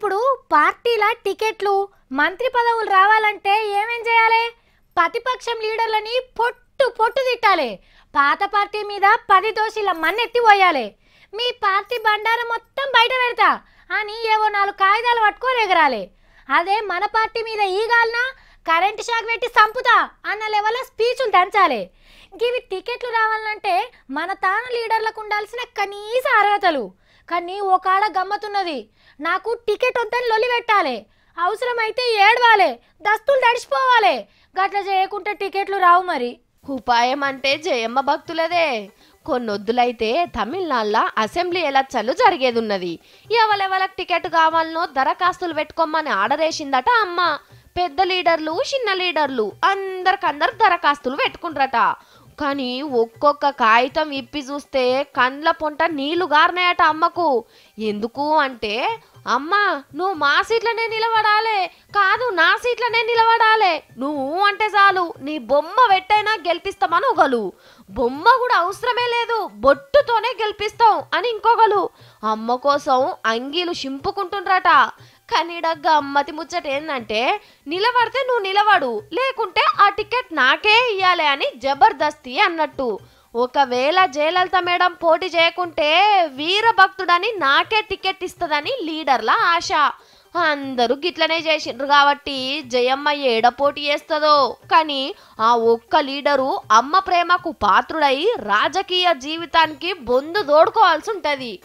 ఇప్పుడు పార్టీల టికెట్లు మంత్రి పదవులు రావాలంటే ఏమేం చేయాలి? ప్రతిపక్షం లీడర్లని పొట్టు పొట్టు తిట్టాలి. పాత పార్టీ మీద 10 దోషుల మన్నెత్తి పోయాలి. మీ పార్టీ బండారం మొత్తం బయట పెడతా అని ఏవో 4 కాగితాలు పట్టుకొని ఎగరాలి. అదే మన పార్టీ మీద ఈగాలన కరెంట్ షాక్ పెట్టి సంపుతా అన్న లెవెల్లో స్పీచ్లు దంచాలి. ఇవి టికెట్లు రావాలంటే మన తాను లీడర్లకు ఉండాల్సిన కనీస అర్హతలు. కానీ ఒక ఆడ గమ్మతున్నది, నాకు టికెట్ వద్దని లొలి పెట్టాలి, అవసరమైతే ఏడవాలి, దస్తులు తడిచిపోవాలి. గట్ల చేయకుంటే టికెట్లు రావు. మరి ఉపాయం అంటే జయమ్మ భక్తులదే. కొన్నొద్దులైతే తమిళనాడులో అసెంబ్లీ ఎలక్షన్లు జరిగేదున్నది. ఎవరెవరికి టికెట్ కావాలనో దరఖాస్తులు పెట్టుకోమని ఆర్డర్ వేసిందట అమ్మ. పెద్ద లీడర్లు చిన్న లీడర్లు అందరికందరు దరఖాస్తులు పెట్టుకుంటారట. కానీ ఒక్కొక్క కాగితం ఇప్పి చూస్తే కండ్ల పొంట నీళ్లు గారినాయట అమ్మకు. ఎందుకు అంటే, అమ్మ నువ్వు మా సీట్లనే నిలబడాలే, కాదు నా సీట్లనే నిలబడాలే, నువ్వు అంటే చాలు నీ బొమ్మ పెట్టైనా గెలిపిస్తామని ఒకలు, బొమ్మ కూడా అవసరమే లేదు బొట్టుతోనే గెలిపిస్తాం అని ఇంకొకలు. అమ్మ కోసం అంగీలు చింపుకుంటుండ్రట. కానీ గమ్మతి ముచ్చట ఏందంటే, నిలబడితే నువ్వు నిలబడు, లేకుంటే ఆ టికెట్ నాకే ఇయ్యాలి అని జబర్దస్తి అన్నట్టు. ఒకవేళ జయలలిత మేడం పోటీ చేయకుంటే వీరభక్తుడని నాకే టికెట్ ఇస్తుందని లీడర్ల ఆశ. అందరూ గిట్లనే చేసిండ్రు కాబట్టి జయమ్మ ఏడ పోటీ చేస్తుందో. కానీ ఆ ఒక్క లీడరు అమ్మ ప్రేమకు పాత్రుడై రాజకీయ జీవితానికి బొందు దోడుకోవాల్సి ఉంటది.